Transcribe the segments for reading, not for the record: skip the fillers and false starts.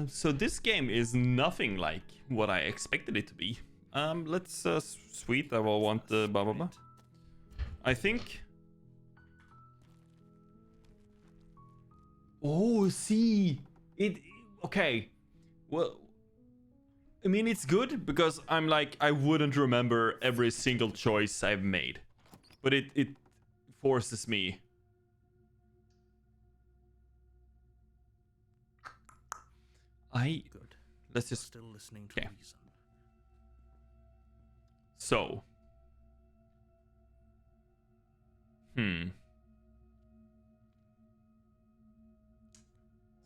So this game is nothing like what I expected it to be. Let's sweet. I will want the blah blah blah. I think. Oh, see it. Okay. Well, I mean it's good because I'm like I wouldn't remember every single choice I've made, but it forces me. Good. Let's just Still listening to okay. reason. So.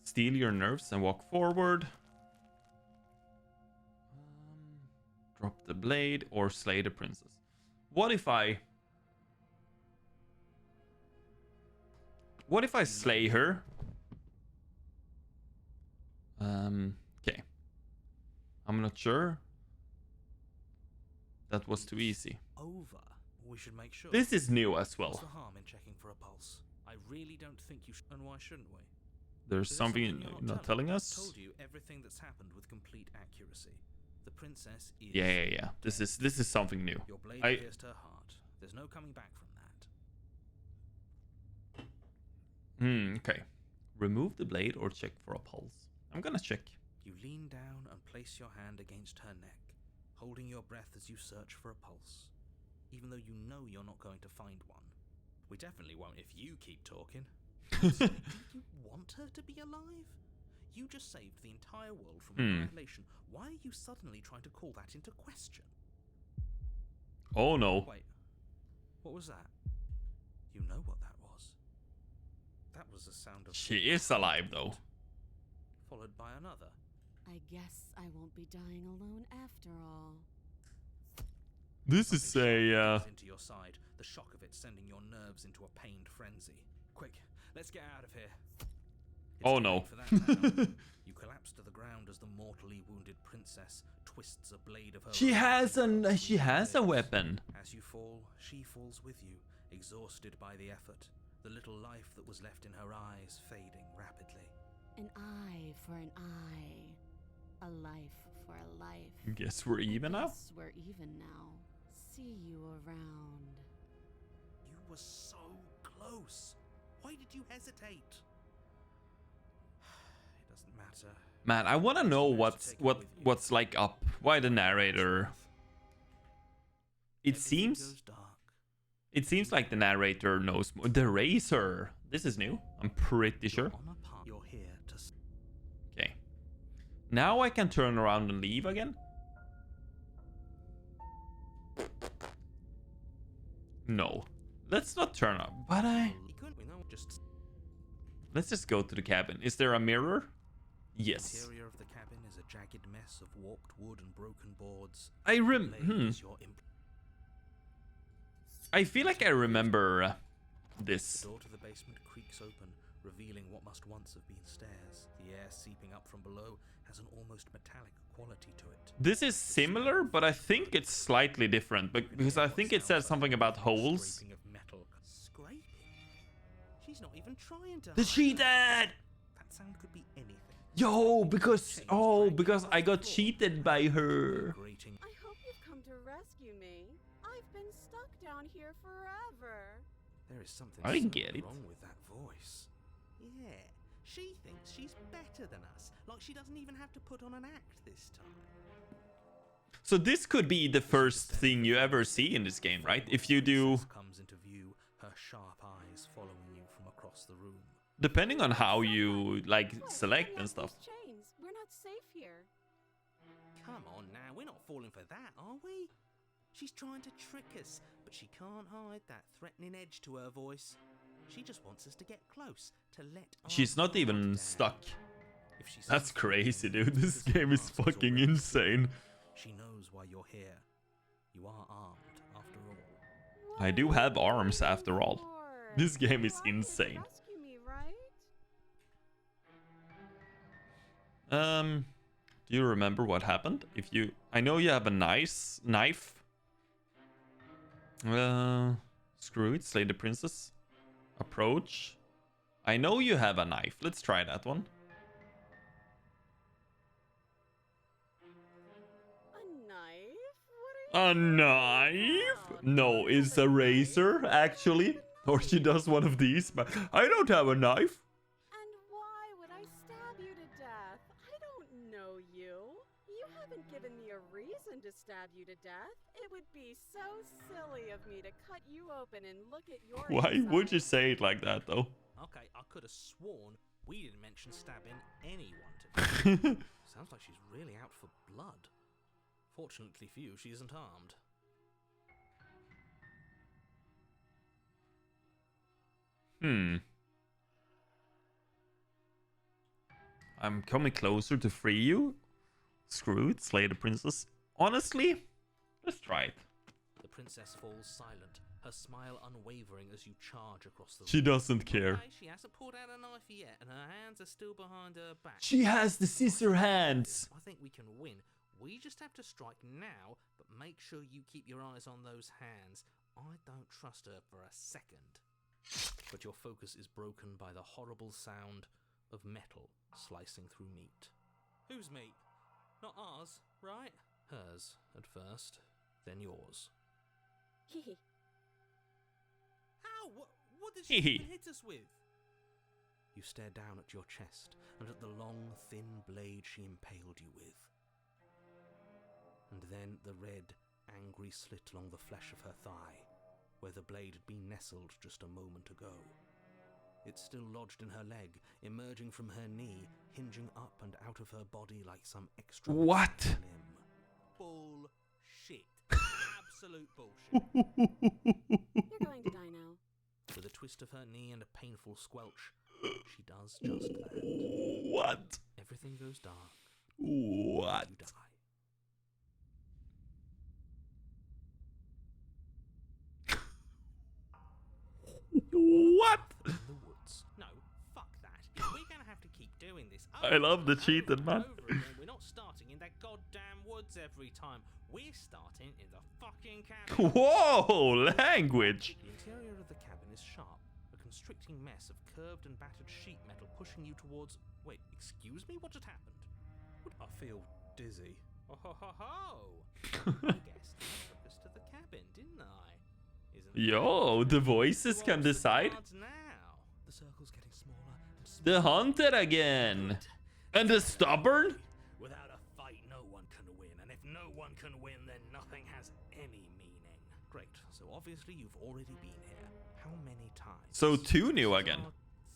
Steal your nerves and walk forward. Drop the blade or slay the princess. What if I slay her? Okay. I'm not sure. That was too easy. Over. We should make sure. This is new as well. What's the harm in checking for a pulse? I really don't think you should. And why shouldn't we? There's Is there something you're you're not telling I've us. told you everything that's happened with complete accuracy. The princess is. Yeah. This is something new. Your blade pierced her heart. There's no coming back from that. Okay. Remove the blade or check for a pulse. I'm gonna check. You lean down and place your hand against her neck, holding your breath as you search for a pulse, even though you know you're not going to find one. We definitely won't if you keep talking. Do you want her to be alive? You just saved the entire world from annihilation. Why are you suddenly trying to call that into question? Oh no. Wait, what was that? You know what that was. That was the sound of... She is alive though. Followed by another. I guess I won't be dying alone after all. This is a into your side, the shock of it sending your nerves into a pained frenzy. Quick, let's get out of here. Oh no. For that now. You collapse to the ground as the mortally wounded princess twists a blade of her She own. has a weapon. As you fall, she falls with you, exhausted by the effort, the little life that was left in her eyes fading rapidly. An eye for an eye. A life for a life. Guess we're even now. Guess we're even now. See you around. You were so close. Why did you hesitate? It doesn't matter. Man, I want to know what's like up. Why the narrator? It seems like the narrator knows more. The razor. This is new. I'm pretty sure. You're here to... Okay. Now I can turn around and leave again. No. Let's not turn up. But let's just go to the cabin. Is there a mirror? Yes. The interior of the cabin is a jagged mess of warped wood and broken boards. I feel like I remember this. The door to the basement creaks open, revealing what must once have been stairs. The air seeping up from below has an almost metallic quality to it. This is similar, but I think it's slightly different because I think it says something about holes. Scraping of metal. Scraping? She's not even trying to. She dead! That sound could be anything. Yo, because I got cheated by her. Grating. I hope you've come to rescue me. I've been stuck down here forever. There is something I so get it. wrong with that voice. Yeah, she thinks she's better than us. Like she doesn't even have to put on an act this time. So this could be the first thing you ever see in this game, right? If you do, Comes into view, her sharp eyes following you from across the room. depending on how you like select and stuff. Chains. We're not safe here. Come on now, we're not falling for that, are we? She's trying to trick us, but she can't hide that threatening edge to her voice. She just wants us to get close, to let our She's not guard even down. stuck. If she That's says crazy, dude. This because game is the past fucking already insane. She knows why you're here. You are armed, after all. I do have arms after all. Lord. This game is You are here to insane. rescue me, right? Do you remember what happened? I know you have a nice knife. Screw it, slay the princess. Approach. I know you have a knife. Let's try that one. A knife? No, it's a razor, actually. Or she does one of these, but I don't have a knife. And why would I stab you to death? I don't know you. You haven't given me a reason to stab you to death. It would be so silly of me to cut you open and look at your Why would you insides. say it like that, though? Okay, I could have sworn we didn't mention stabbing anyone today. Sounds like she's really out for blood. Fortunately for you, she isn't armed. I'm coming closer to free you. Screw it, slay the princess. Honestly, let's try it. The princess falls silent, her smile unwavering as you charge across the room. She doesn't care. Okay, she hasn't pulled out a knife yet, and her hands are still behind her back. She has the scissor hands. I think we can win. We just have to strike now, but make sure you keep your eyes on those hands. I don't trust her for a second. But your focus is broken by the horrible sound of metal slicing through meat. Whose meat? Not ours, right? Hers at first, then yours. Hehe. How? What did she even hit us with? You stare down at your chest and at the long, thin blade she impaled you with. And then the red, angry slit along the flesh of her thigh, where the blade had been nestled just a moment ago. It's still lodged in her leg, emerging from her knee, hinging up and out of her body like some extra What? limb. Bullshit. Absolute bullshit. You're going to die now. With a twist of her knee and a painful squelch, she does just that. What? Everything goes dark. What? You die. What? In the woods. No, fuck that. If we're gonna have to keep doing this, I love the over and cheated over man. and over again, we're not starting in that goddamn woods every time. We're starting in the fucking cabin. Whoa, language. The interior of the cabin is sharp, a constricting mess of curved and battered sheet metal pushing you towards. Wait, excuse me? What just happened? I feel dizzy. Oh ho ho ho! I guessed I took us to the cabin, didn't I? Isn't Yo, the voices can decide. now. The circle's getting smaller and smaller. The hunted again. And the stubborn? Without a fight, no one can win, and if no one can win, then nothing has any meaning. Great. So obviously you've already been here. How many times? So 2 new This is again. our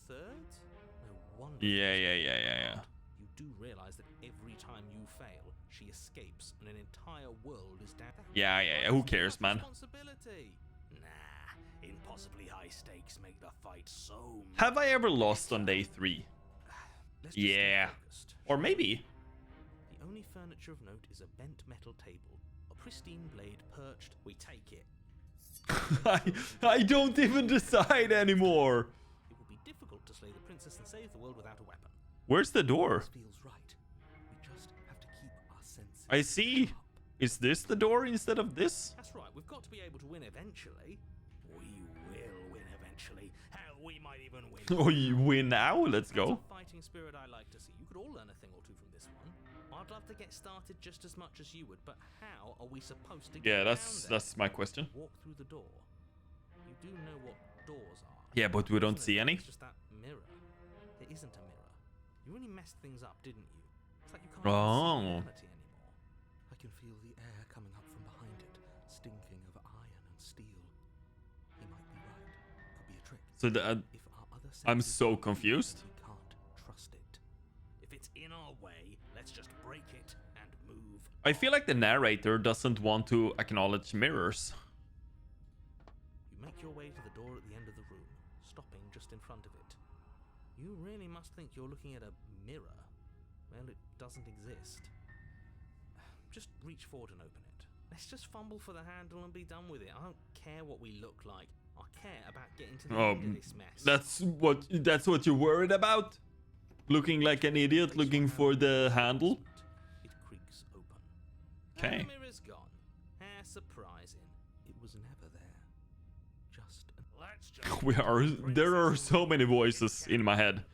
third? No wonder. Yeah. You do realize that every time you fail, she escapes, and an entire world is down. Yeah. Who cares, man? Responsibility. Nah, impossibly high stakes make the fight so. Have I ever lost on day 3? Let's just stay Yeah. focused. Or maybe. The only furniture of note is a bent metal table, a pristine blade perched. We take it. I don't even decide anymore. It would be difficult to slay the princess and save the world without a weapon. Where's the door? This feels right. We just have to keep our senses. I see. up. Is this the door instead of this? That's right. We've got to be able to win eventually. We will win eventually. Hell, we might even win. Oh, you win now? Let's That's go. a fighting spirit I like to see. You could all learn a thing or two from this one. I'd love to get started just as much as you would, but how are we supposed to get Yeah, down that's there? my question. Walk through the door. You do know what doors are. Yeah, but we don't Isn't see it? any. It's just that mirror. There isn't a mirror. You really messed things up, didn't you? It's like you can't Oh. see reality anymore. I can feel the air coming up from behind it, stinking of iron and steel. He might be right. Could be a trick. So If our other I'm senses so don't work, confused. We can't trust it. If it's in our way, let's just break it and move. I feel like the narrator doesn't want to acknowledge mirrors. You make your way to the door at the end of the room, stopping just in front of it. You really must think you're looking at a mirror. Well, it doesn't exist. Just reach forward and open it. Let's just fumble for the handle and be done with it. I don't care what we look like. I care about getting to the end of this mess. That's what you're worried about? Looking like an idiot looking for the handle? It creaks open. Okay. And the mirror's gone. How surprising. It was never there. Just let's just There are so many voices in my head.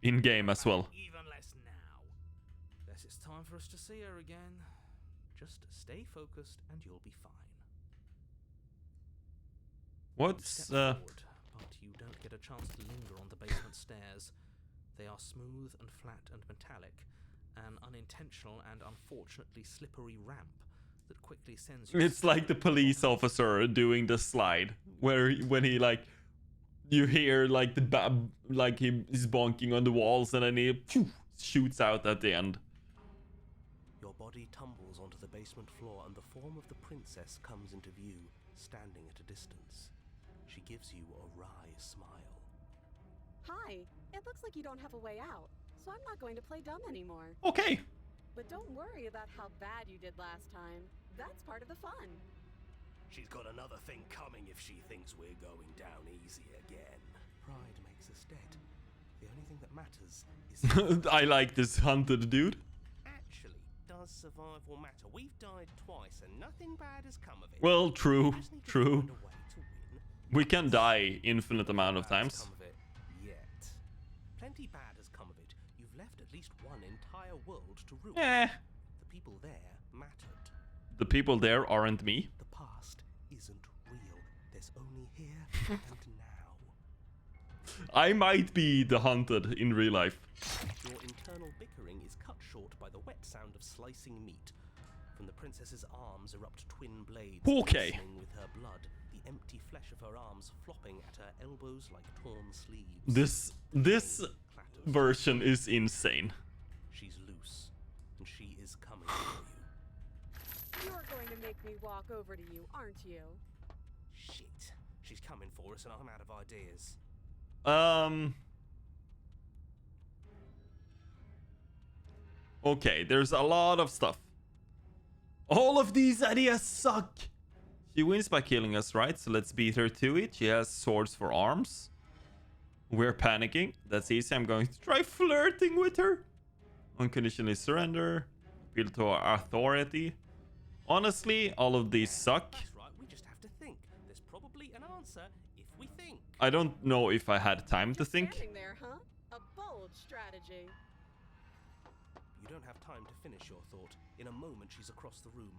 In game as well. Even less now. Guess it's time for us to see her again. Just stay focused and you'll be fine. What's Step forward, but you don't get a chance to linger on the basement stairs. They are smooth and flat and metallic, an unintentional and unfortunately slippery ramp that quickly sends you... It's like the police officer doing the slide, where when he like, you hear like like he's bonking on the walls, and then he shoots out at the end. Your body tumbles onto the basement floor, and the form of the princess comes into view, standing at a distance. She gives you a wry smile. Hi, it looks like you don't have a way out, so I'm not going to play dumb anymore. Okay. But don't worry about how bad you did last time. That's part of the fun. She's got another thing coming if she thinks we're going down easy again. Pride makes us dead. The only thing that matters is... I like this hunted dude. Actually, does survival matter? We've died twice and nothing bad has come of it. Well, true, We just need to true. find a way to win. We can die infinite amount of Bad has times. come of it yet. Plenty bad has come of it. You've left at least one entire world to ruin. Eh, The people there mattered. the people there aren't me. The past isn't real. There's only here and now. I might be the hunted in real life. Your internal bickering is cut short by the wet sound of slicing meat. From the princess's arms erupt twin blades, Okay. glistening with her blood, the empty flesh of her arms flopping at her elbows like torn sleeves. This Pain clatters. version is insane. She's loose, and she is coming for you. You're going to make me walk over to you, aren't you? Shit. She's coming for us and I'm out of ideas. Okay, there's a lot of stuff. All of these ideas suck. She wins by killing us, right? So let's beat her to it. She has swords for arms. We're panicking. That's easy. I'm going to try flirting with her. Unconditionally surrender. Appeal to our authority. Honestly, all of these suck. That's right, we just have to think. There's probably an answer if we think. I don't know if I had time to Just think. standing there, huh? A bold strategy. You don't have time to finish your thought. In a moment, she's across the room.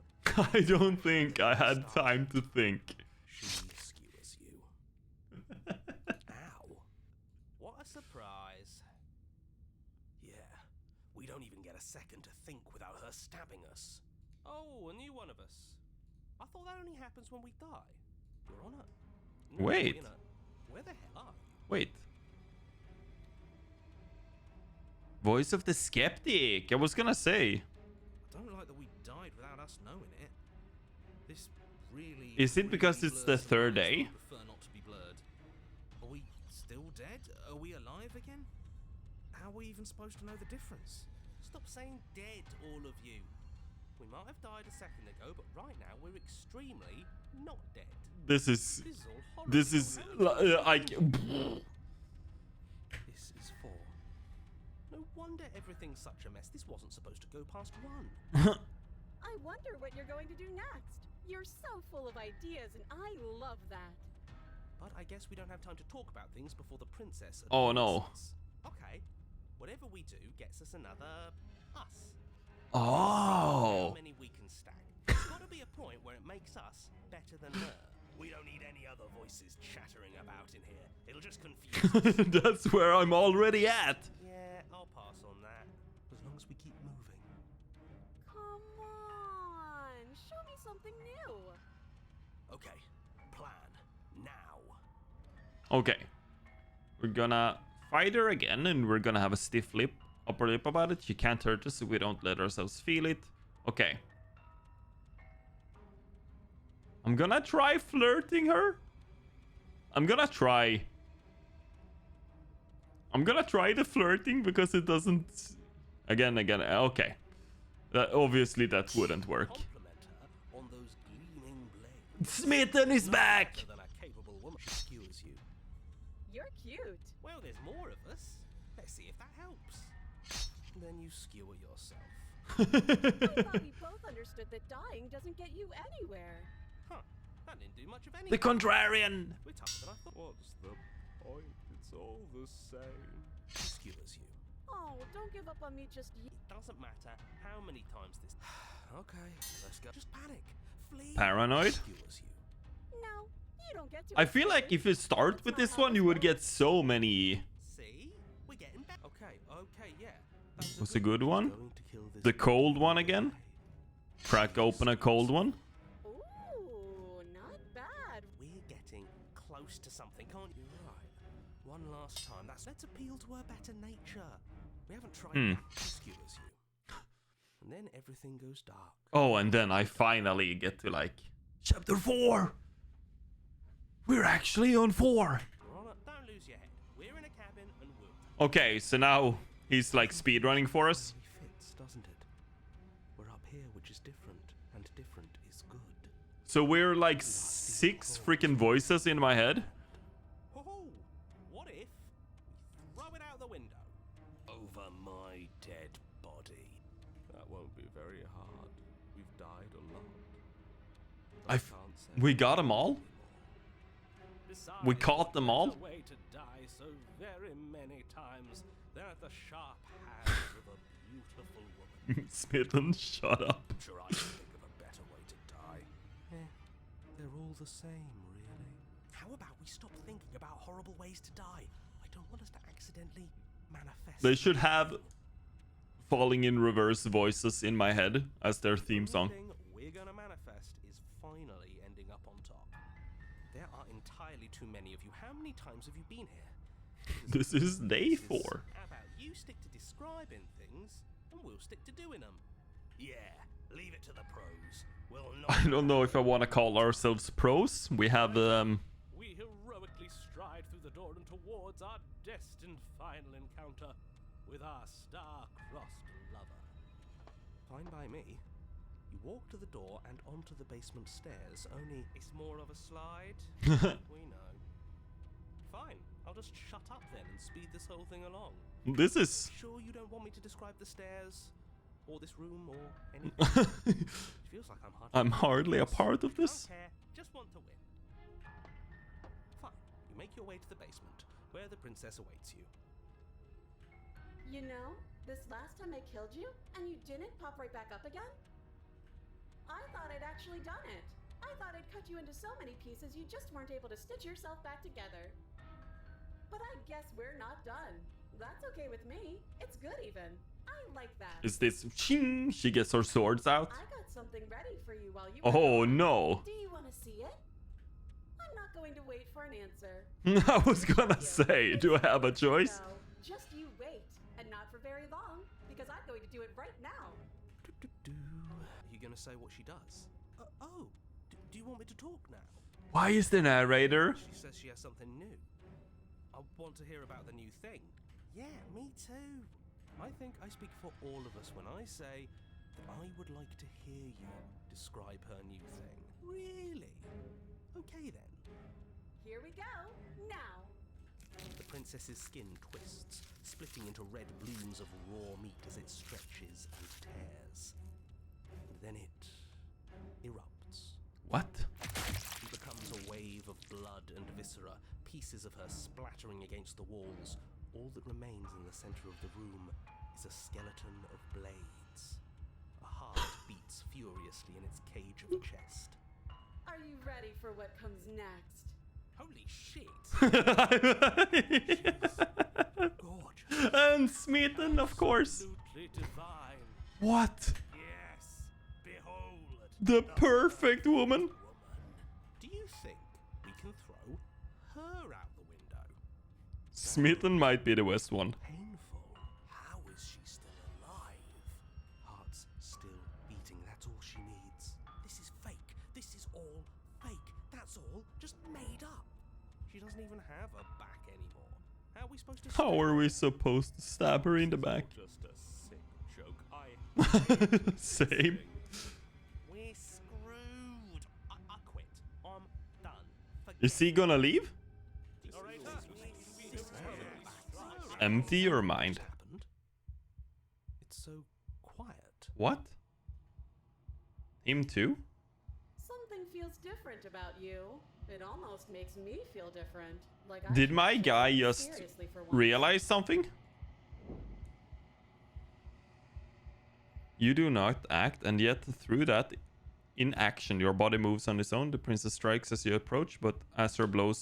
I don't think I had time to think. She skewers you. Ow. What a surprise. Yeah, we don't even get a second to think without her stabbing us. Oh, a new one of us. I thought that only happens when we die. Your Honor. No, Wait. Winner. Where the hell are you? Wait. Voice of the skeptic. I was gonna say. I don't like that we died without us knowing it. This really... Is it because really it's the blurs some third lines that day? I prefer not to be blurred. Are we still dead? Are we alive again? How are we even supposed to know the difference? Stop saying dead, all of you. We might have died a second ago, but right now we're extremely not dead. This is. This is all horrible. This is like. This is 4. No wonder everything's such a mess. This wasn't supposed to go past 1. I wonder what you're going to do next. You're so full of ideas, and I love that. But I guess we don't have time to talk about things before the princess Oh, no. advances. Okay. Whatever we do gets us another us. Oh. How many we can stack. There's got to be a point where it makes us better than her. We don't need any other voices chattering about in here. It'll just confuse us. That's where I'm already at. Yeah, I'll pass on that. As long as we keep moving. Come on, show me something new. Okay, plan now. Okay. We're gonna fight her again, and we're gonna have a stiff lip, upper lip about it. She can't hurt us, so we don't let ourselves feel it. Okay. I'm gonna try flirting her. I'm gonna try the flirting because it doesn't. Again. Okay. Obviously that wouldn't work. Compliment her on those gleaming blades. Smitten is back. Better than a capable woman. She skewers you. You're cute. Well, there's more of us. Let's see if that helps. Then you skewer yourself. I thought we both understood that dying doesn't get you anywhere. Huh. That didn't do much of anything. The contrarian. We're tougher than I thought. What's the point? It's all the same. She skewers you. Oh, don't give up on me just yet. It doesn't matter how many times this. Okay, let's go. Just panic. Flee. Paranoid? Skewers you. No, you don't get to. I feel like if you start with this one, you would get so many. See? We're getting better. Okay, yeah. That's What's a good She's one? going to kill this The cold one boy. again? Crack open a cold one? Ooh, not bad. We're getting close to something, can't you? Right. One last time. Let's appeal to her better nature. We haven't tried that. She skewers you. And then everything goes dark. Oh, and then I finally get to like chapter 4. We're actually on 4. Don't lose your head. We're in a cabin and we'll. Okay, so now he's like speedrunning for us. It fits, doesn't it? We're up here, which is different, and different is good. So we're like 6 freaking voices in my head. Oh, what if we throw it out the window? Over my dead body. That won't be very hard. We've died a lot. Can't say We got them all? Besides, We caught them all? there's a way to die so very many times than at the sharp hands of a beautiful woman. Smitten, shut up. Sure, I can think of a better way to die. They're all the same, really. How about we stop thinking about horrible ways to die? I don't want us to accidentally manifest. They should have falling in reverse voices in my head as their theme song. The thing we're gonna manifest is finally ending up on top. There are entirely too many of you. How many times have you been here? This is day 4. How about you stick to describing things, and we'll stick to doing them? Yeah, leave it to the pros. We'll not. I don't know if I want to call ourselves pros. We have We heroically stride through the door and towards our destined final encounter with our star-crossed lover. Fine by me. You walk to the door and onto the basement stairs, only it's more of a slide. We know. Fine, I'll just shut up then and speed this whole thing along. This is Sure you don't want me to describe the stairs, or this room, or anything? It feels like I'm hardly a part of this. Don't care, just want to win. Fine, you make your way to the basement, where the princess awaits you. You know, this last time I killed you, and you didn't pop right back up again? I thought I'd actually done it. I thought I'd cut you into so many pieces you just weren't able to stitch yourself back together. But I guess we're not done. That's okay with me. It's good even. I like that. Is this ching? She gets her swords out. I got something ready for you while you Oh no. Do you want to see it? I'm not going to wait for an answer. I was gonna say, do I have a choice? No, just you wait, and not for very long, because I'm going to do it right now. Are you gonna say what she does? Do you want me to talk now? Why is the narrator? She says she has something new. I want to hear about the new thing. Yeah, me too. I think I speak for all of us when I say that I would like to hear you describe her new thing. Really? Okay then. Here we go, now. The princess's skin twists, splitting into red blooms of raw meat as it stretches and tears. Then it erupts. What? She becomes a wave of blood and viscera, pieces of her splattering against the walls. All that remains in the center of the room is a skeleton of blades. A heart beats furiously in its cage of a chest. Are you ready for what comes next? Holy shit! Gorgeous. And Smitten, of course. Absolutely divine. What? Yes, behold. The perfect woman. Do you think we can throw her out the window? Smitten might be the West one. Painful. How is she still alive? Heart's still beating, that's all she needs. This is fake. This is all fake. That's all just made up. She doesn't even have a back anymore. How are we supposed to How stab are her? we supposed to stab her in the back? Just a sick joke. I Same. We're screwed. I quit. I'm done. Is he gonna leave? Alright, Empty your mind. happened? It's so quiet. What? Him too? Something feels different about you. It almost makes me feel different. Like I Did should my take guy it just seriously for once. realize something? You do not act, and yet through that inaction, your body moves on its own. The princess strikes as you approach, but as her blow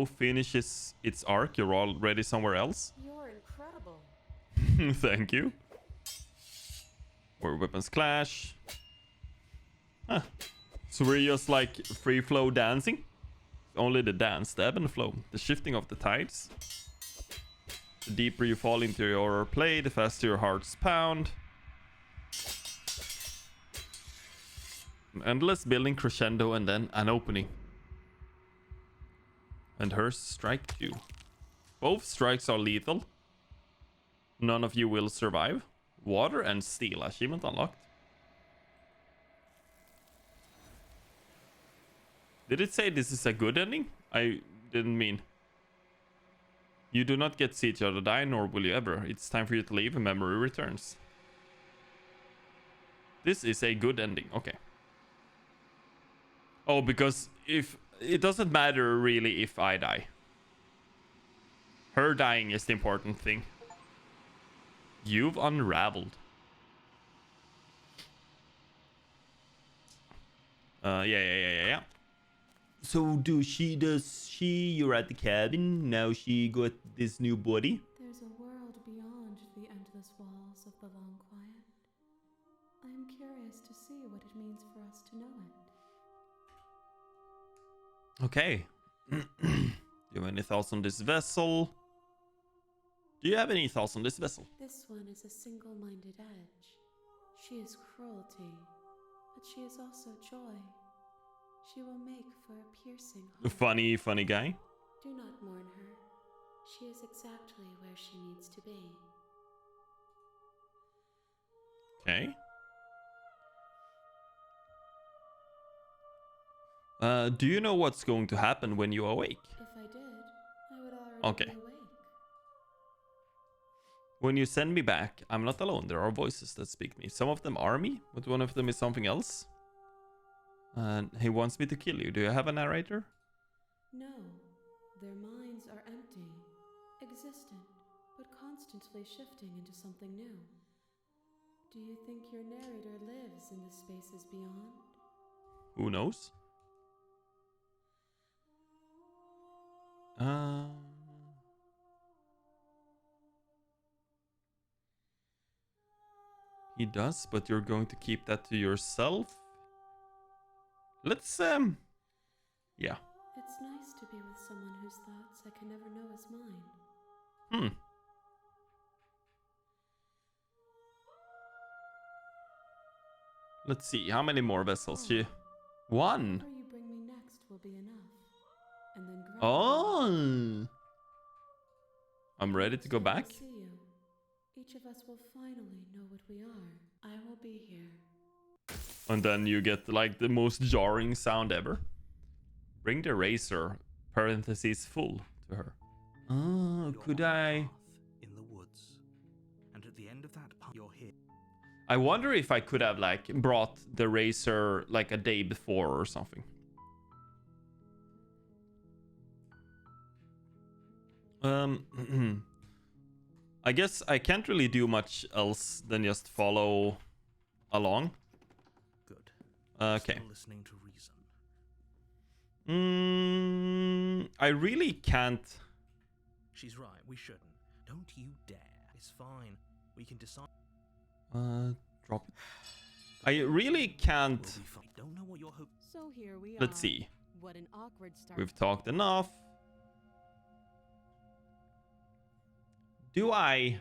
finishes its arc, you're already somewhere else. You're incredible. Thank you. Where weapons clash. Huh. So we're just like free flow dancing. Only the dance, the ebb and flow, the shifting of the tides. The deeper you fall into your play, the faster your hearts pound. An endless building crescendo and then an opening. And hers strike you. Both strikes are lethal. None of you will survive. Water and steel. Achievement unlocked. Did it say this is a good ending? I didn't mean. You do not get to see each other die, nor will you ever. It's time for you to leave and memory returns. This is a good ending. Okay. Oh, because if it doesn't matter really if I die. Her dying is the important thing. You've unraveled. Yeah. So does she, you're at the cabin, now she got this new body? There's a world beyond the endless walls of the long quiet. I am curious to see what it means for us to know it. Okay. Do you have any thoughts on this vessel? Do you have any thoughts on this vessel? This one is a single-minded edge. She is cruelty, but she is also joy. She will make for a piercing heart. Funny guy. Do not mourn her. She is exactly where she needs to be. Okay. Do you know what's going to happen when you awake? If I did, I would already Okay. be awake. When you send me back, I'm not alone. There are voices that speak me. Some of them are me, but one of them is something else. And he wants me to kill you. Do you have a narrator? No, their minds are empty, existent, but constantly shifting into something new. Do you think your narrator lives in the spaces beyond? Who knows? He does, but you're going to keep that to yourself? Let's, yeah. It's nice to be with someone whose thoughts I can never know as mine. Let's see, how many more vessels? One. Whatever you bring me next will be enough. And then Oh. I'm ready to go back. See you. Each of us will finally know what we are. I will be here. And then you get like the most jarring sound ever. Bring the razor, parentheses full, to her. Oh, could I? In the woods. And at the end of that path, you're here. I wonder if I could have like brought the razor like a day before or something. I guess I can't really do much else than just follow along. Good. Okay. Still listening to reason. I really can't. She's right, we shouldn't. Don't you dare. It's fine. We can decide. Drop it. I really can't. We'll be fine. Don't know what you're hoping. So here we are. Let's see. What an awkward start. We've talked enough. Do I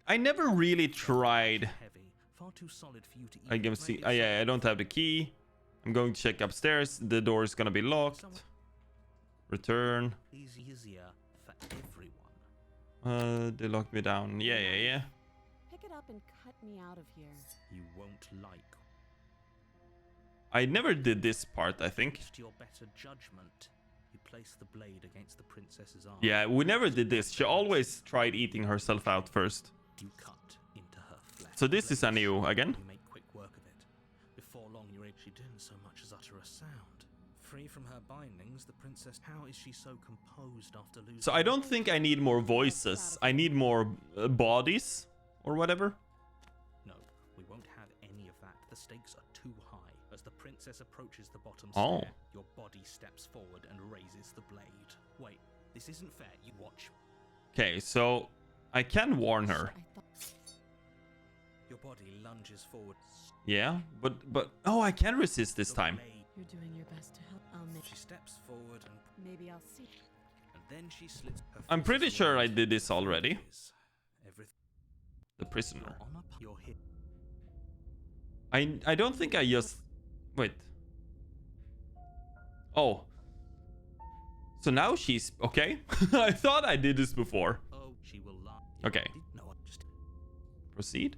never really tried. Heavy. Far too solid for you to eat. I can see. Yeah, I don't have the key. I'm going to check upstairs. The door is gonna be locked. Return. Easier for everyone. They locked me down. Yeah. Pick it up and cut me out of here. You won't like. I never did this part, I think. To your better judgment, you place the blade against the princess's arm. Yeah, we never did this. She always tried eating herself out first. You cut into her flesh. So this is a new again. You make quick work of it. Before long, she didn't so much as utter a sound. Free from her bindings, the princess. How is she so composed after losing? So I don't think I need more voices. I need more bodies or whatever? No, we won't have any of that. The stakes are too high. As the princess approaches the bottom Oh. stair, your body steps forward and raises the blade. Wait, this isn't fair. You watch. Okay, so I can warn her. I thought Your body lunges forward. Yeah, but oh, I can resist this The time. blade- you're doing your best to help. I'll make. She steps forward and Maybe I'll see. then she slits. Her I'm face pretty is sure I wide. did this already. Everything The prisoner. on your hip. I don't think I just... Wait. Oh. So now she's... Okay. I thought I did this before. Oh, she will lie. Okay. No, I just. Proceed.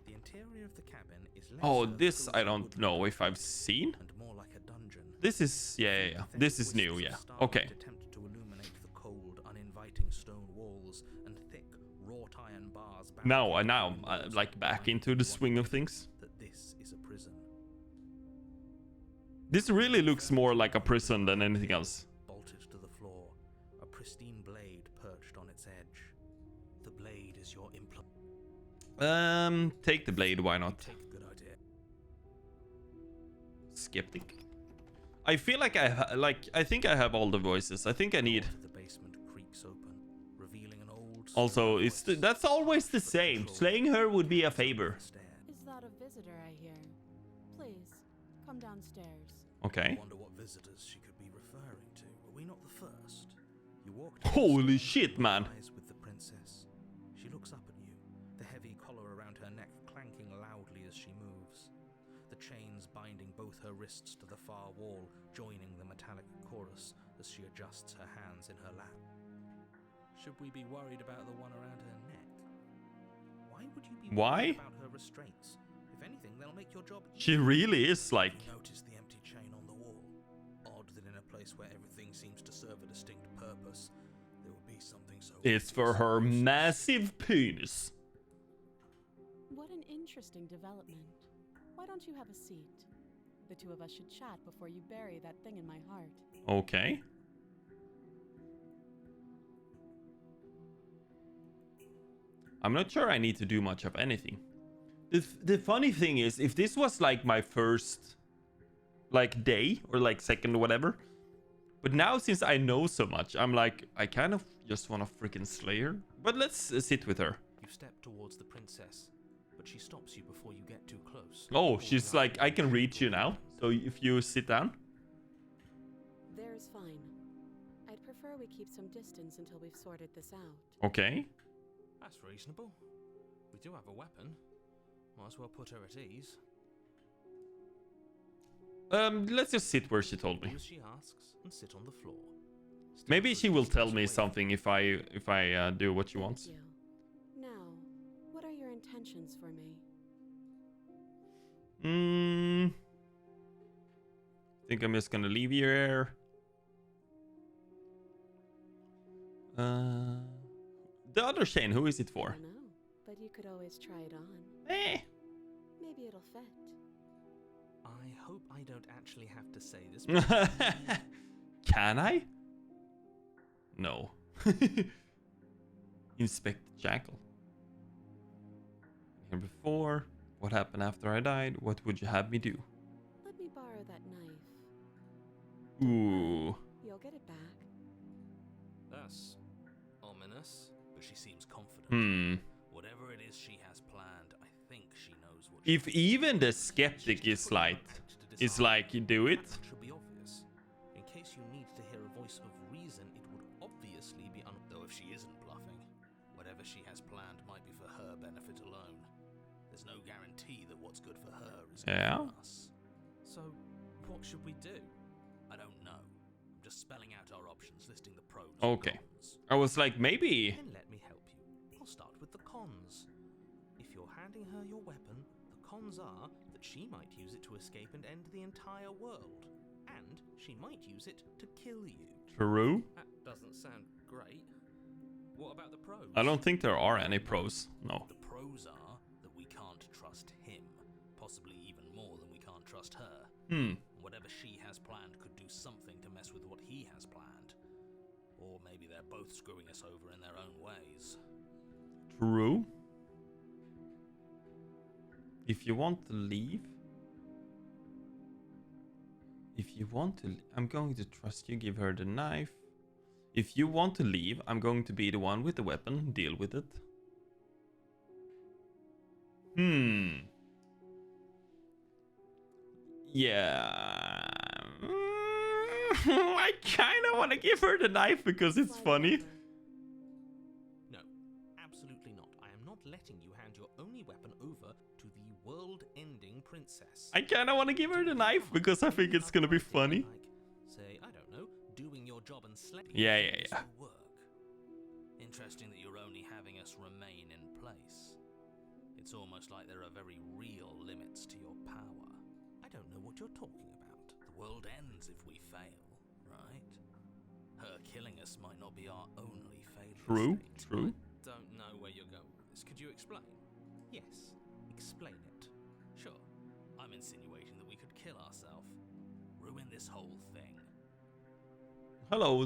The interior of the cabin is less Oh, of this those I don't wood know if I've seen. and more like a dungeon. This is... Yeah. This is new, yeah. Okay. Attempt to illuminate the cold, uninviting stone walls and thick wrought iron bars. Now, barricading the windows like back remind into the everyone swing of things. that this is a prison. This really looks more like a prison than anything else. Bolted to the floor, a pristine blade perched on its edge. The blade is your implant. Take the blade, why not? Take a good idea. Skeptic. I feel like I think I have all the voices. I think I need... The door to the basement creaks open, revealing an old Also, stone it's voice. that's always the same. Slaying her would be a favor. Stairs. Is that a visitor I hear? Please, come downstairs. Okay. I wonder what visitors she could be referring to. Were we not the first? You walked. Holy downstairs, shit, man. eyes with the princess. She looks up at you, the heavy collar around her neck clanking loudly as she moves. The chains binding both her wrists to the far wall, joining the metallic chorus as she adjusts her hands in her lap. Should we be worried about the one around her neck? Why would you be Why? worried about her restraints? If anything, they'll make your job She really is like... You notice the empty chain on the wall. Odd that in a place where everything seems to serve a distinct purpose, there would be something so... It's for her massive penis. What an interesting development. Why don't you have a seat? The two of us should chat before you bury that thing in my heart. Okay. I'm not sure I need to do much of anything. The funny thing is, if this was like my first like day or like second or whatever, but now since I know so much, I'm like, I kind of just want to freaking slay her. But let's sit with her. You step towards the princess, but she stops you before you get too close. Oh, she's like, I can reach you now. So if you sit down. There's fine. I'd prefer we keep some distance until we've sorted this out. Okay. That's reasonable. We do have a weapon. Might as well put her at ease. Let's just sit where she told Do me. as she asks and sit on the floor. Step Maybe a she good will distance tell me away something if I do what she Thank wants. you. Now, what are your intentions for me? Think I'm just gonna leave you here. The other chain, who is it I for? don't know, but you could always try it on. Eh. Maybe it'll fit. I hope I don't actually have to say this. Can I? No. Inspect the jackal. Here before. What happened after I died? What would you have me do? Let me borrow that knife. Ooh. You'll get it back. That's ominous, but she seems confident. Whatever it is she has planned, I think she knows what. If even the skeptic is like, you do it. That should be obvious. In case you need to hear a voice of reason, it would obviously be though if she isn't bluffing, whatever she has planned might be for her benefit alone. There's no guarantee that what's good for her is good Yeah. for us. So, what should we do? I don't know. I'm just spelling out our options, listing the pros and Okay. cons. I was like, maybe. Then let me help you. I'll start with the cons. If you're handing her your weapon, the cons are that she might use it to escape and end the entire world. And she might use it to kill you. True. That doesn't sound great. What about the pros? I don't think there are any pros. No. The pros are that we can't trust him. Possibly even more than we can't trust her. Whatever she has planned could do something to mess with what he has planned. Or maybe they're both screwing us over in their own way. True. If you want to leave. If you want to... I'm going to trust you. Give her the knife. If you want to leave, I'm going to be the one with the weapon. Deal with it. Yeah. I kind of want to give her the knife because it's funny. No, absolutely not. I am not letting you hand your only weapon over to the world-ending princess. I kind of want to give her the knife because I think it's going to be funny. Like, say, I don't know, doing your job and slaying Yeah. work. Interesting that you're only having us remain in place. It's almost like there are very real limits to your power. I don't know what you're talking about. The world ends if we fail, right? Her killing us might not be our only failure. True. I don't know where you're going with this. Could you explain? Yes, explain it. Sure, I'm insinuating that we could kill ourselves. Ruin this whole thing. Hello.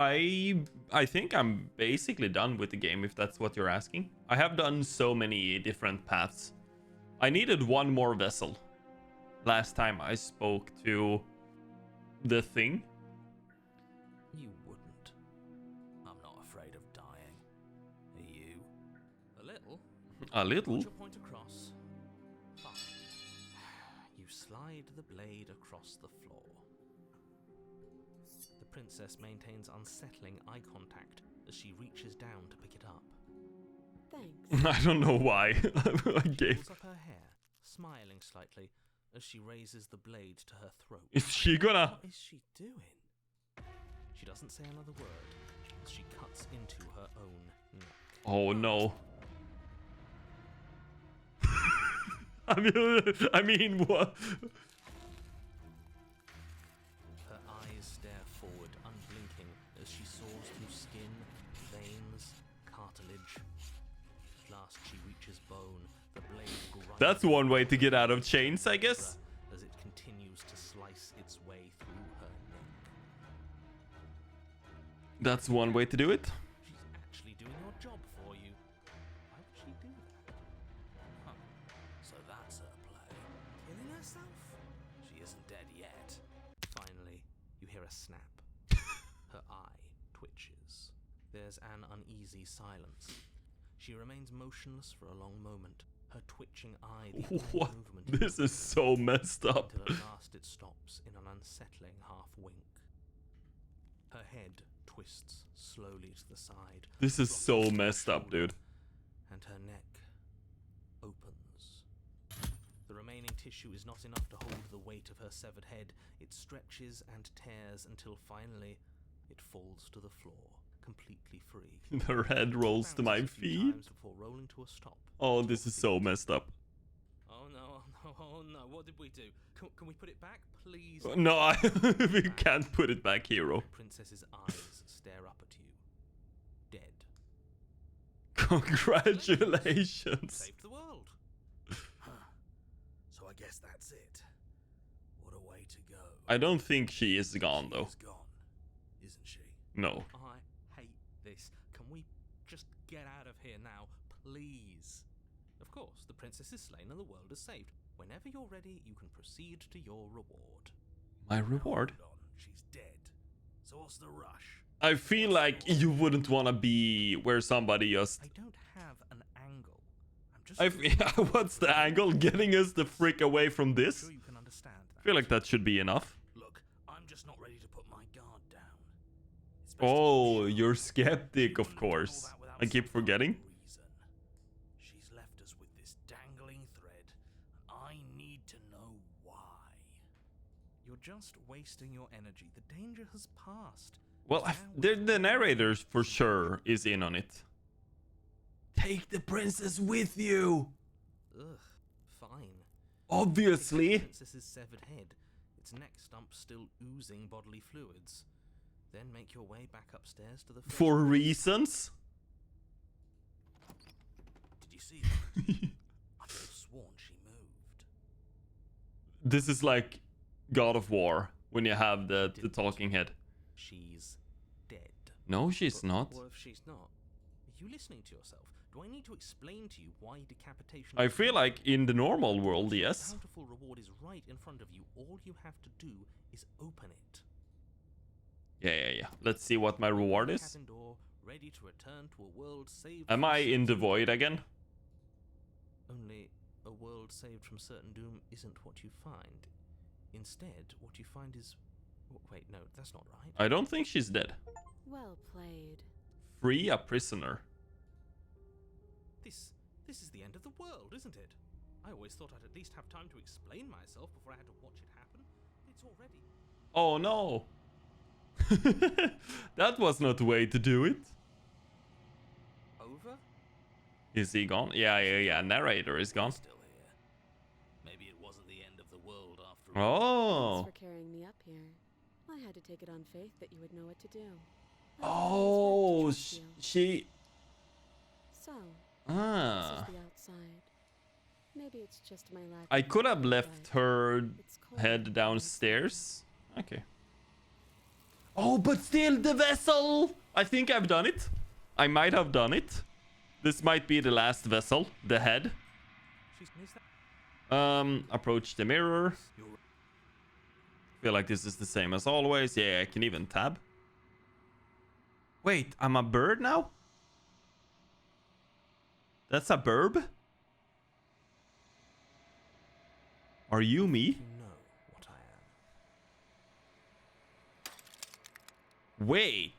I think I'm basically done with the game, if that's what you're asking. I have done so many different paths. I needed one more vessel. Last time I spoke to the thing. You wouldn't. I'm not afraid of dying. Are you? A little? A little. Put your point across. Fine. You slide the blade across the floor. The princess maintains unsettling eye contact as she reaches down to pick it up. Thanks. I don't know why. I She gave. pulls up her hair, smiling slightly as she raises the blade to her throat. Is she gonna? What is she doing? She doesn't say another word as she cuts into her own neck. Oh no. I mean, what? Her eyes stare forward, unblinking, as she saws through skin, veins, cartilage. At last she reaches bone, the blade grinds That's one way to get out of chains, I guess. as it continues to slice its way through her neck. That's one way to do it. She's actually doing your job for you. Why would she do that? Huh. So that's her play. Killing herself? She isn't dead yet. Finally, you hear a snap. Her eye twitches. There's an uneasy silence. She remains motionless for a long moment, her twitching eye the only What? movement in This her is so messed up. until at last it stops in an unsettling half-wink. Her head twists slowly to the side. This is flops so to her messed up, shoulder, dude. And her neck opens. The remaining tissue is not enough to hold the weight of her severed head. It stretches and tears until finally it falls to the floor, completely free. Her head rolls to my Bounces a few feet. times before rolling to a stop. Oh, this is so messed up. Oh no, oh no, what did we do? Can we put it back, please? No, we can't put it back, hero. Princess's eyes stare up at you. Dead. Congratulations. Saved the world. So I guess that's it. What a way to go. I don't think she is gone, She though. is gone, isn't she? No. I hate this. Can we just get out of here now, please? Of course, the princess is slain and the world is saved. Whenever you're ready, you can proceed to your reward. My reward? Hold on, she's dead. So what's the rush? I feel like you wouldn't want to be where somebody just... I don't have an angle. I'm just. What's the angle? Getting us the frick away from I'm this? sure you can understand that. I feel like that should be enough. Look, I'm just not ready to put my guard down. It's best to Oh, be sure. you're skeptic, She of wouldn't have done all course. that without I keep some forgetting. reason. She's left us with this dangling thread, and I need to know why. You're just wasting your energy. The danger has passed. Well, Now we the narrator for sure is in on it. Take the princess with you! Ugh, fine. Obviously! The princess's severed head, its neck stump still oozing bodily fluids. Then make your way back upstairs to the first For floor. reasons? Did you see that? I could have sworn she moved. This is like God of War, when you have the talking head. She's dead. No, she's But not. what if she's not? you listening to yourself? Do I need to explain to you why decapitation... I feel like in the normal world, The yes. bountiful reward is right in front of you. All you have to do is open it. Yeah. Let's see what my reward is. Cabin door, ready to return to a world saved Am from I in the certain void doom. again? Only a world saved from certain doom isn't what you find. Instead, what you find is... Wait, no, that's not right. I don't think she's dead. Well played. Free a prisoner. This is the end of the world, isn't it? I always thought I'd at least have time to explain myself before I had to watch it happen. It's already... Oh no. That was not the way to do it. Over? Is he gone? Yeah. Narrator is gone. Still here. Maybe it wasn't the end of the world after all. Oh. Thanks for carrying me up here. I had to take it on faith that you would know what to do. Oh, Trust you. she... So, Ah. this is the outside. Maybe it's just my lack I of could have knowledge, left but her it's cold head outside. downstairs. Okay. Oh, but still the vessel! I think I've done it. I might have done it. This might be the last vessel. The head. Is that... Approach the mirror. You're... Feel like this is the same as always. Yeah, I can even tab. Wait, I'm a bird now? That's a burb? Are you me? You know what I am. Wait.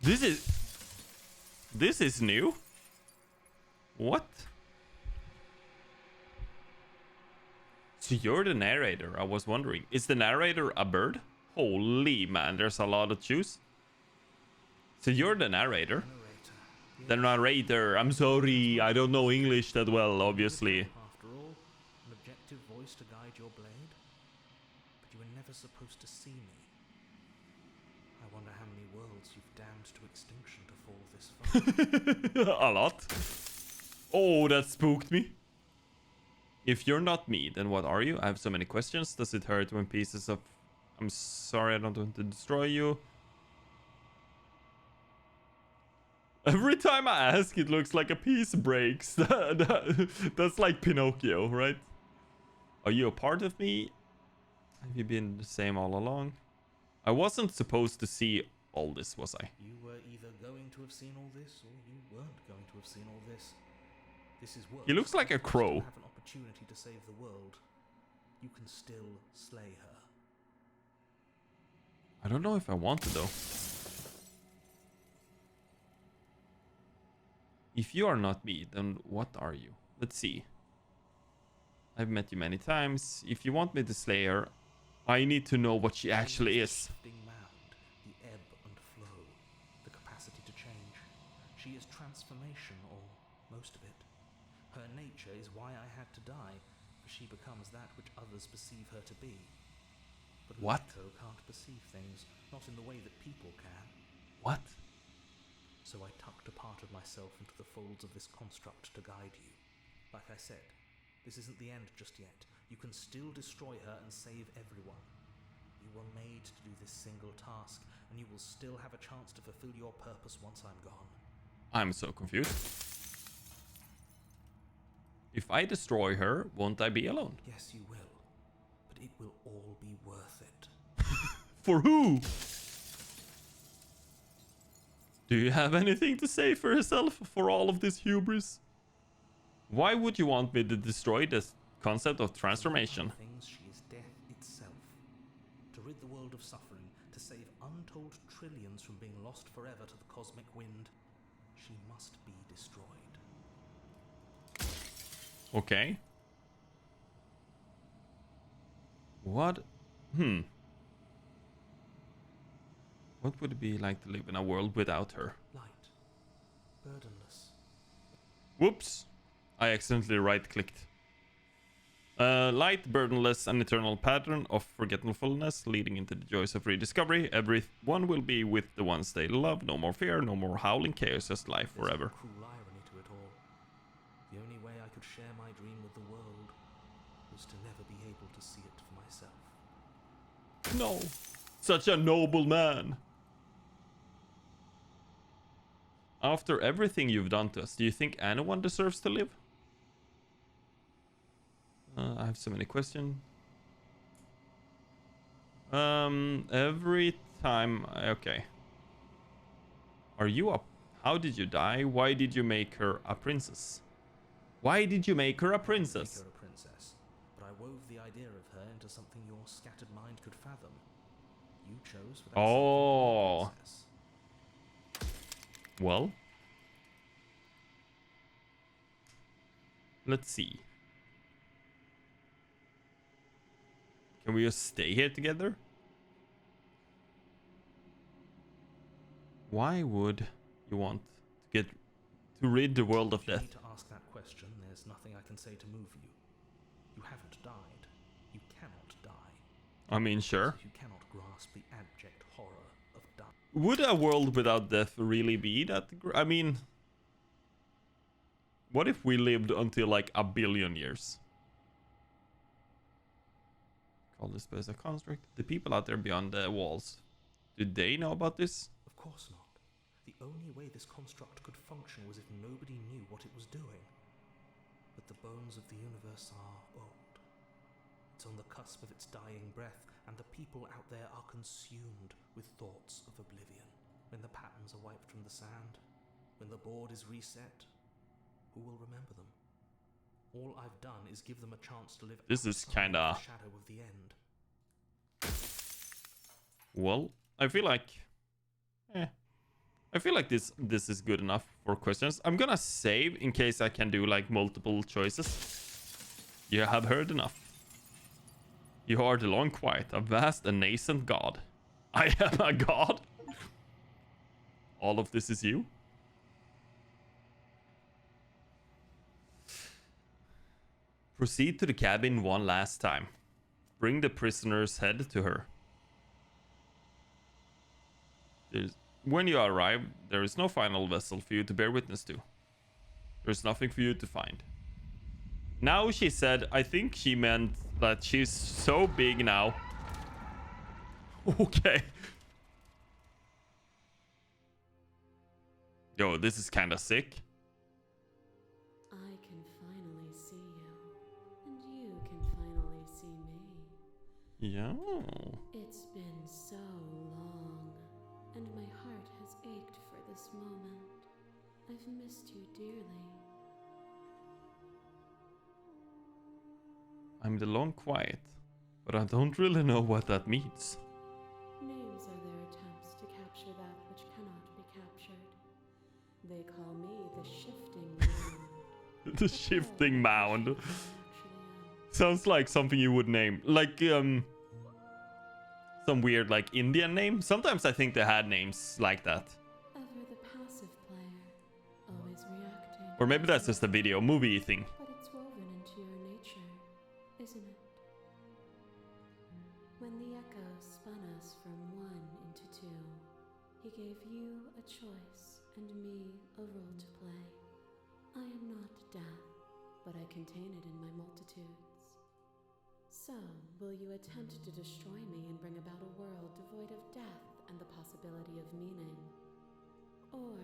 This is new? What? So you're the narrator. I was wondering. Is the narrator a bird? Holy man, there's a lot to choose. So you're the narrator. The narrator. I'm sorry. I don't know English that well, obviously. After all, an objective voice to guide your blade. But you were never supposed to see me. I wonder how many worlds you've damned to extinction to fall this far. A lot. Oh, that spooked me. If you're not me, then what are you? I have so many questions. Does it hurt when pieces of... I'm sorry, I don't want to destroy you. Every time I ask, it looks like a piece breaks. That's like Pinocchio, right? Are you a part of me? Have you been the same all along? I wasn't supposed to see all this, was I? You were either going to have seen all this, or you weren't going to have seen all this. This is worse. He looks like a You still crow. have an opportunity to save the world. You can still slay her. I don't know if I want to, though. If you are not me, then what are you? Let's see. I've met you many times. If you want me to slay her, I need to know what she actually The is. shifting mound, the ebb and flow, the capacity to change. She is transformation, or most of it. Her nature is why I had to die, for she becomes that which others perceive her to be. But What? Liko can't perceive things, not in the way that people can. What? So I tucked a part of myself into the folds of this construct to guide you. Like I said, this isn't the end just yet. You can still destroy her and save everyone. You were made to do this single task, and you will still have a chance to fulfill your purpose once I'm gone. I'm so confused. If I destroy her, won't I be alone? Yes, you will. But it will all be worth it. For who? Do you have anything to say for yourself for all of this hubris? Why would you want me to destroy this concept of transformation? Things, she is death itself. To rid the world of suffering, to save untold trillions from being lost forever to the cosmic wind, she must be destroyed. Okay. What? What would it be like to live in a world without her? Light. Burdenless. Whoops. I accidentally right-clicked. Light, burdenless, and eternal pattern of forgetfulness leading into the joys of rediscovery. Everyone will be with the ones they love. No more fear, no more howling chaos, just life There's forever. a cruel irony to it all. The only way I could share my dream with the world was to never be able to see it for myself. No. Such a noble man. After everything you've done to us, do you think anyone deserves to live? I have so many questions. Every time... Okay. Are you a... How did you die? Why did you make her a princess? Why did you make her a princess? Make her a princess, but I wove the idea of her into something your scattered mind could fathom. You chose for that something to be a princess. Well. Let's see. Can we just stay here together? Why would you want to rid the world of If you death? need to ask that question, there's nothing I can say to move you. You haven't died. You cannot die. I mean, sure. You cannot grasp the abject horror of dying. Would a world without death really be that? I mean, what if we lived until like 1 billion years? Call this place a construct. The people out there beyond the walls, do they know about this? Of course not. The only way this construct could function was if nobody knew what it was doing. But the bones of the universe are old. It's on the cusp of its dying breath, and the people out there are consumed with thoughts of oblivion. When the patterns are wiped from the sand, when the board is reset, who will remember them? All I've done is give them a chance to live This is outside kinda... the shadow of the end. Well, I feel like... I feel like this is good enough for questions. I'm gonna save in case I can do like multiple choices. You have heard enough. You are the long quiet, a vast and nascent god. I am a god? All of this is you? Proceed to the cabin one last time. Bring the prisoner's head to her. When you arrive, there is no final vessel for you to bear witness to. There's nothing for you to find. Now she said, I think she meant that she's so big now. Okay. Yo, this is kind of sick. I can finally see you, and you can finally see me. Yeah. It's been so long, and my heart has ached for this moment. I've missed you dearly. I'm the long quiet, but I don't really know what that means. Names are their attempts to capture that which cannot be captured. They call me the shifting mound. The shifting mound. I actually am. Sounds like something you would name. Like, some weird, like, Indian name. Sometimes I think they had names like that. Ever the passive player, always reacting. Or maybe that's just a video movie thing. But it's woven into your nature, isn't it? When the echo spun us from one into two, he gave you a choice and me a role to play. I am not death, but I contain it in my multitudes. So, will you attempt to destroy me and bring about a world devoid of death and the possibility of meaning? Or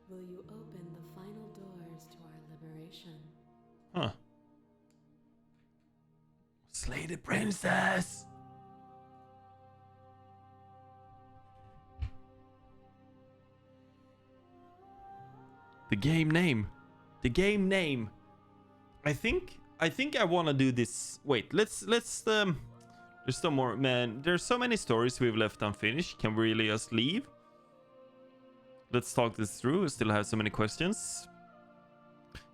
will you open the final doors to our liberation? Huh. Slay the princess! The game name. The game name. I think I want to do this. Wait, let's there's some more, man. There's so many stories we've left unfinished. Can we really just leave? Let's talk this through. We still have so many questions.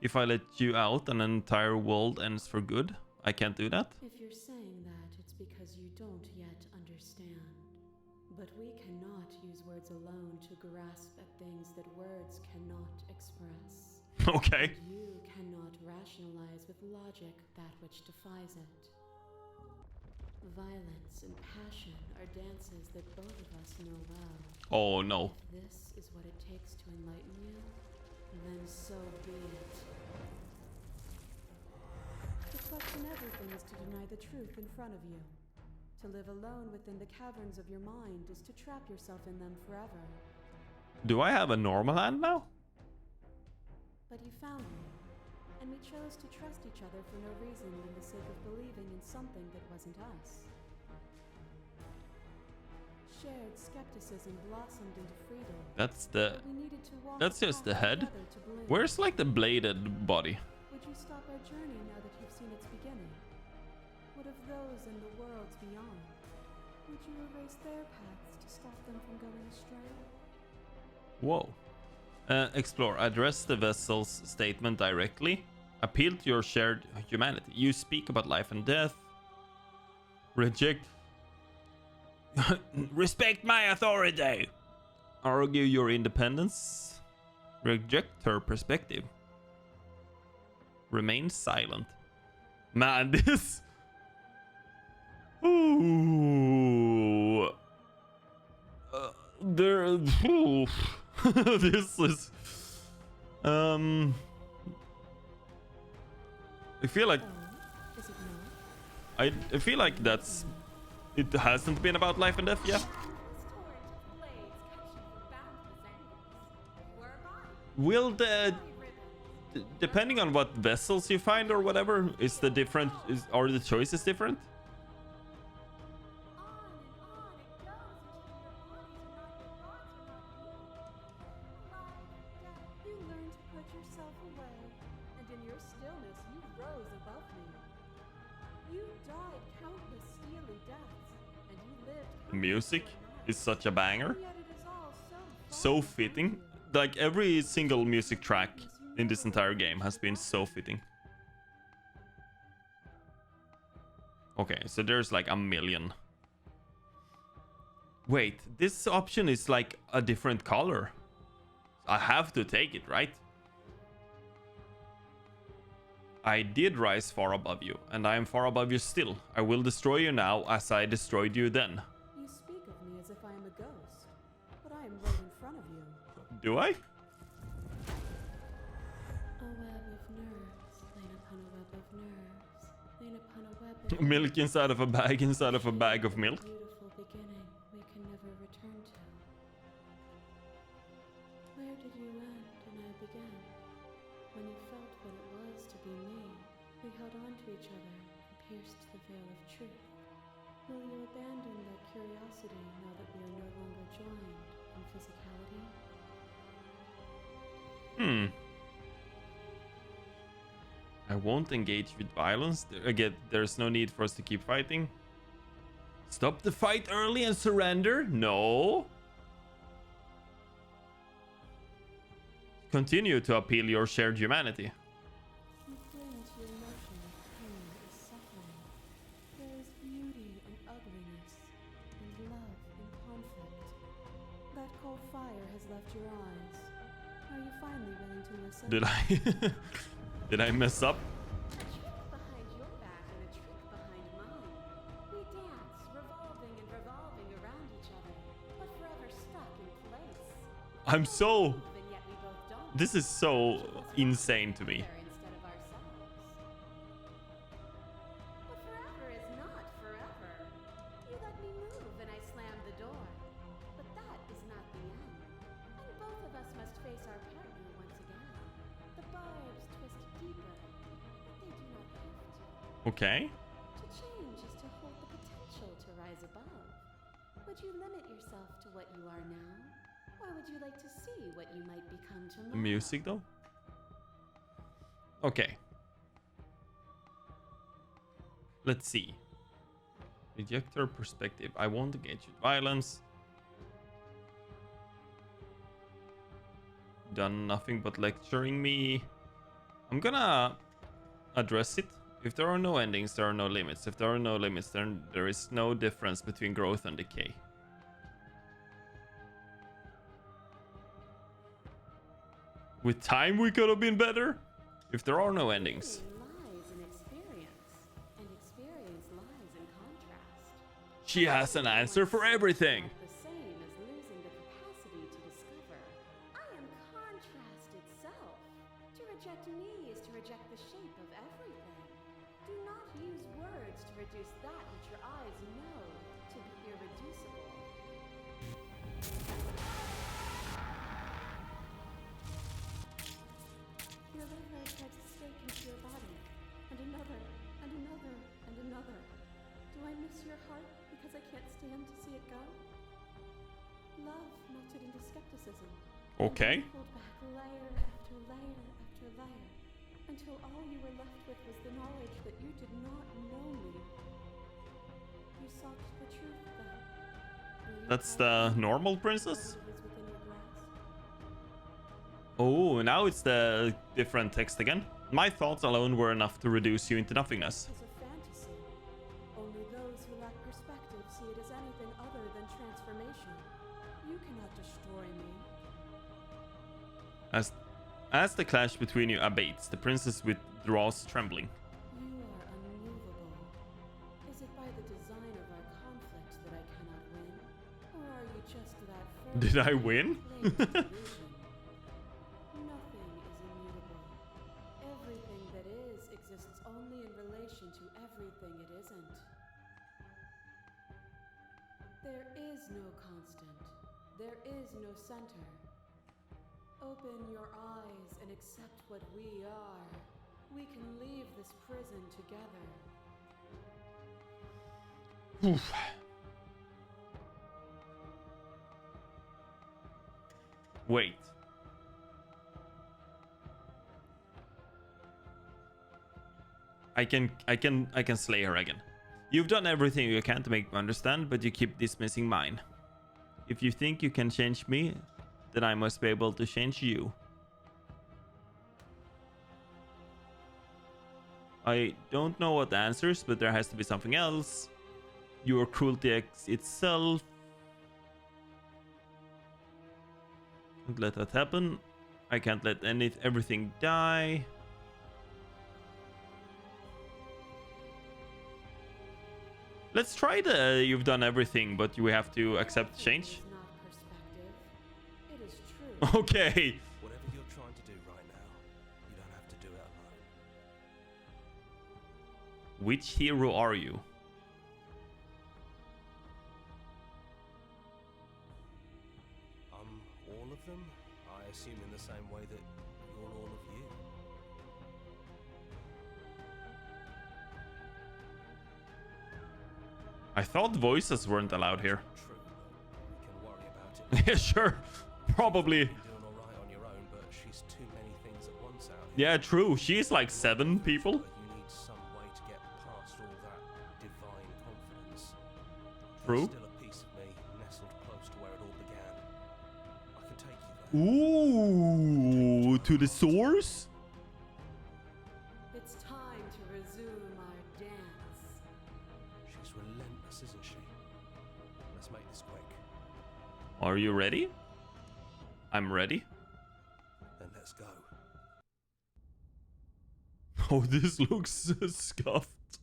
If I let you out, an entire world ends for good. I can't do that. If you're saying that, it's because you don't yet understand. But we cannot use words alone to grasp at things that words cannot express. Okay. And you cannot rationalize with logic that which defies it. Violence and passion are dances that both of us know well. Oh no. If this is what it takes to enlighten you, then so be it. To question everything is to deny the truth in front of you. To live alone within the caverns of your mind is to trap yourself in them forever. Do I have a normal hand now? but you found me, and we chose to trust each other for no reason than the sake of believing in something that wasn't us. Shared skepticism blossomed into freedom. That's the... but we needed to walk That's the just the path head. together to bloom. Where's like the bladed body? Would you stop our journey now that you've seen its beginning? What of those in the worlds beyond? Would you erase their paths to stop them from going astray? Whoa. Explore. Address the vessel's statement directly. Appeal to your shared humanity. You speak about life and death. Reject. Respect my authority. Argue your independence. Reject her perspective. Remain silent. Man, this... Ooh. There... Ooh. This is... I feel like... Oh, is it not? I feel like that's... It hasn't been about life and death yet. This torrent of blades catching for boundless angles. You are a body. Will the... Ribbons. Depending on what vessels you find or whatever, is the different... Are the choices different? On and on it goes until your bodies are not your thoughts are not you. Alive, dead, You learned to put yourself away, and in your stillness you rose above me. You died countless steely deaths, and you lived countless Music more is nights. such a banger. And yet it is all So far fitting. behind you. Like every single music track in this entire game has been so fitting. Okay, so there's like a million. Wait, this option is like a different color. I have to take it, right? I did rise far above you, and I am far above you still. I will destroy you now as I destroyed you then. You speak of me as if I am a ghost, but I am right in front of you. Do I? A web of nerves, laid upon a web of nerves, laid upon a web of Milk inside of a bag of milk. Beautiful beginning we can never return to. Where did you end and I began? When you felt what it was to be me, we held on to each other and pierced the veil of truth. Will you abandon that curiosity now that we are no longer joined in physicality? I won't engage with violence. Again, there's no need for us to keep fighting. Stop the fight early and surrender? No. Continue to appeal your shared humanity. You cling to your notion that pain is suffering. There is beauty in ugliness, and love in conflict. That cold fire has left your eyes. Are you finally willing to listen? Did I did I mess up? A trick behind your back and a trick behind mine. We dance, revolving and revolving around each other, but forever stuck in place. I'm so... Move, and yet we both don't. This is so insane to me. Instead of ourselves. But forever is not forever. You let me move and I slammed the door. But that is not the end. And both of us must face our partner once again. The barbs twist deeper, but they do not have to. Okay. To change is to hold the potential to rise above. Would you limit yourself to what you are now? Or would you like to see what you might become tomorrow? The music though? Okay. Let's see. Reject her perspective. I won't engage with violence. Done nothing but lecturing me. I'm gonna address it. If there are no endings, there are no limits. If there are no limits, then there is no difference between growth and decay. With time, we could have been better. If there are no endings. Meaning lies in experience, and experience lies in contrast. She has an answer for everything. The same as losing the capacity to discover. I am contrast itself. To reject me is to reject the shape of everything. Do not use words to reduce that which your eyes know to be irreducible. another? Do I miss your heart because I can't stand to see it go? Love melted into skepticism. Okay. And pulled back layer after layer after layer, until all you were left with was the knowledge that you did not know me. You sought the truth then. Will you That's tell the me normal what princess? it is within your grasp? Oh, now it's the different text again. My thoughts alone were enough to reduce you into nothingness. Is a fantasy. Only those who lack perspective see it as anything other than transformation. You cannot destroy me. As the clash between you abates, the princess withdraws trembling. You are unmovable. Is it by the design of our conflict that I cannot win? Or are you just that firm? Did I win? Nothing is immutable. Everything that is exists only in relation to everything it isn't. There is no constant. There is no center. Open your eyes and accept what we are. We can leave this prison together. Oof. Wait. I can slay her again. You've done everything you can to make me understand, but you keep dismissing mine. If you think you can change me, then I must be able to change you. I don't know what the answer is, but there has to be something else. Your cruelty itself. Can't let that happen. I can't let everything die. Let's try the you've done everything, but you have to accept change. It is not perspective. It is true. Okay. Whatever you're trying to do right now, you don't have to do it alone. Which hero are you? All of them? I assume in the same way that you're all of you. I thought voices weren't allowed here. True, but we can worry about it. Yeah, sure. Probably. You're doing all right on your own, but she's too many things at once out here. Yeah, true. She's like 7 people. But you need some way to get past all that divine confidence. True. There's still a piece of me nestled close to where it all began. I can take you there. Ooh, to the source? It's time to resume our dance. She's relentless, isn't she? Let's make this quick. Are you ready? I'm ready. Then let's go. Oh, this looks scuffed.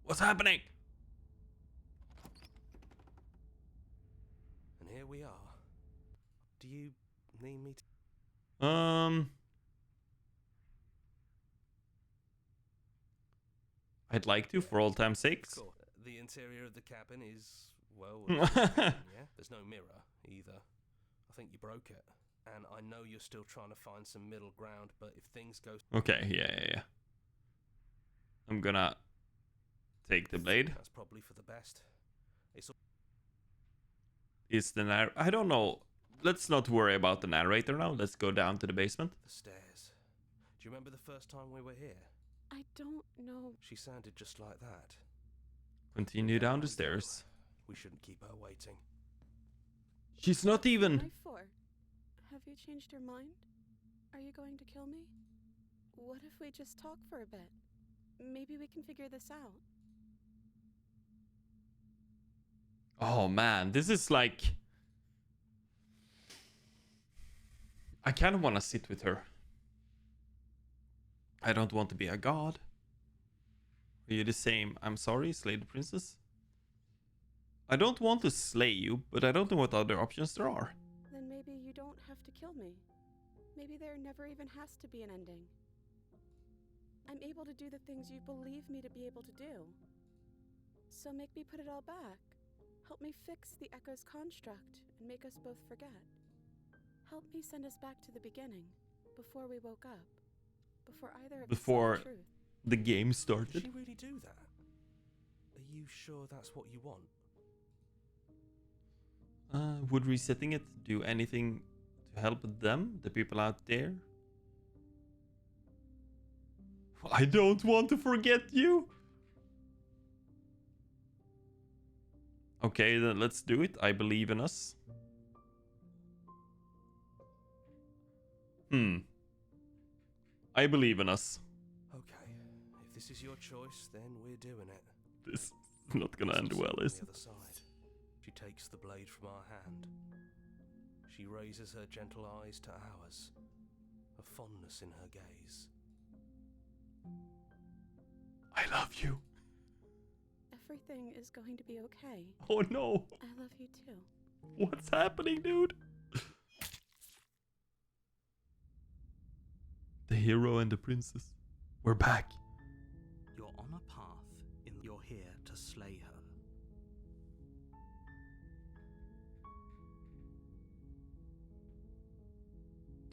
What's happening? And here we are. Do you need me to... I'd like to for all time's sakes. Cool. The interior of the cabin is, well... yeah, there's no mirror, either. I think you broke it. And I know you're still trying to find some middle ground, but if things go... Okay, yeah. I'm gonna take the blade. That's probably for the best. It's... Is the I don't know. Let's not worry about the narrator now. Let's go down to the basement. The stairs. Do you remember the first time we were here? I don't know. She sounded just like that. Continue down the stairs. We shouldn't keep her waiting. She's not even... Why for? Have you changed your mind? Are you going to kill me? What if we just talk for a bit? Maybe we can figure this out. Oh man, this is like... I kind of want to sit with her. I don't want to be a god. Are you the same? I'm sorry, slay the princess. I don't want to slay you, but I don't know what other options there are. Then maybe you don't have to kill me. Maybe there never even has to be an ending. I'm able to do the things you believe me to be able to do. So make me put it all back. Help me fix the Echo's construct and make us both forget. Help me send us back to the beginning, before we woke up. Before either of us saw the truth. the game Did started. she really do that? Are you sure that's what you want? Would resetting it do anything to help them, the people out there? I don't want to forget you. Okay, then let's do it. I believe in us. I believe in us. Okay, if this is your choice, then we're doing it. This is not gonna end well, On is the it? other side, she takes the blade from our hand. She raises her gentle eyes to ours, a fondness in her gaze. I love you. Everything is going to be okay. Oh no. I love you too. What's happening, dude? The hero and the princess. We're back. You're on a path, you're here to slay her.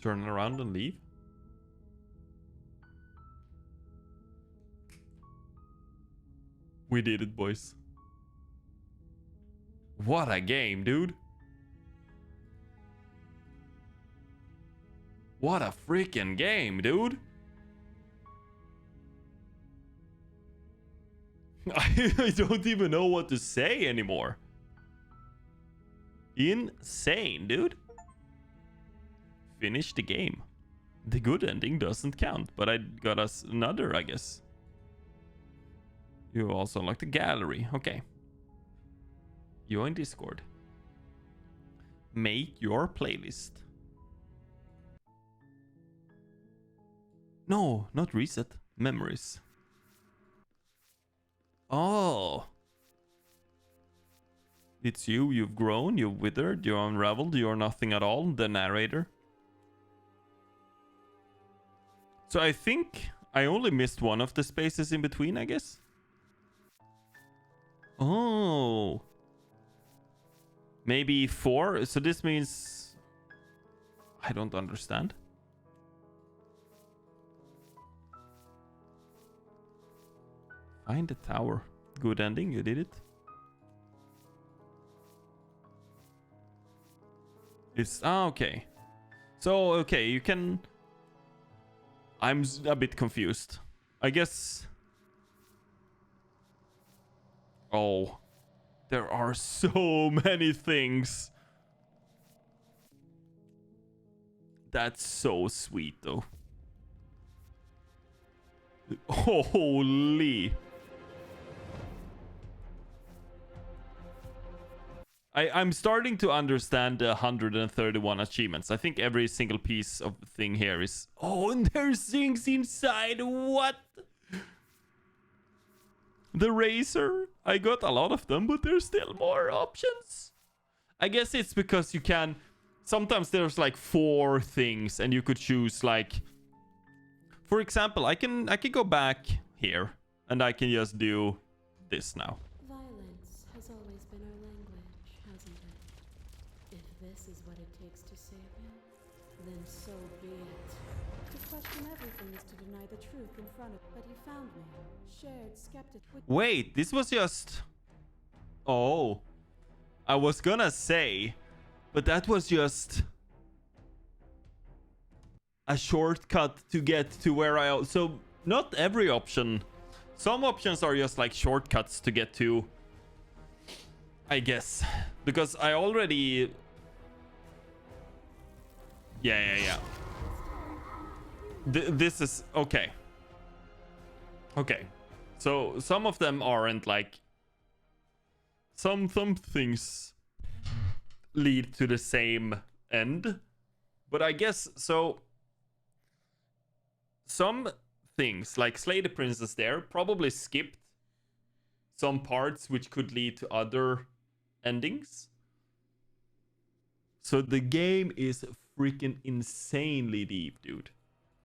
Turn around and leave. We did it, boys. What a game, dude. What a freaking game, dude. I don't even know what to say anymore. Insane, dude. Finish the game. The good ending doesn't count, but I got us another, I guess. You also unlocked the gallery. Okay. Join Discord. Make your playlist. No, not reset. Memories. Oh. It's you. You've grown. You've withered. You're unraveled. You're nothing at all. The narrator. So I think I only missed one of the spaces in between, I guess. Oh. Maybe 4. So this means... I don't understand. Find the tower. Good ending. You did it. It's... okay. So, okay, you can... I'm a bit confused. I guess... Oh. There are so many things. That's so sweet, though. Holy. I'm starting to understand the 131 achievements. I think every single piece of thing here is... Oh, and there's things inside. What? The razor. I got a lot of them, but there's still more options. I guess it's because you can... Sometimes there's like 4 things and you could choose like... For example, I can go back here and I can just do this now. Violence has always been our language, hasn't it? If this is what it takes to save you, then so be it. To question everything is to deny the truth in front of... But you found me. Shared skeptic... Wait, this was just... Oh. I was gonna say... But that was just... a shortcut to get to where I... So, not every option. Some options are just like shortcuts to get to... I guess. Because I already... Yeah. This is... Okay. Okay. So, some of them aren't like... Some things lead to the same end. But I guess... So... Some things, like Slay the Princess there, probably skipped some parts which could lead to other endings. So the game is freaking insanely deep, dude.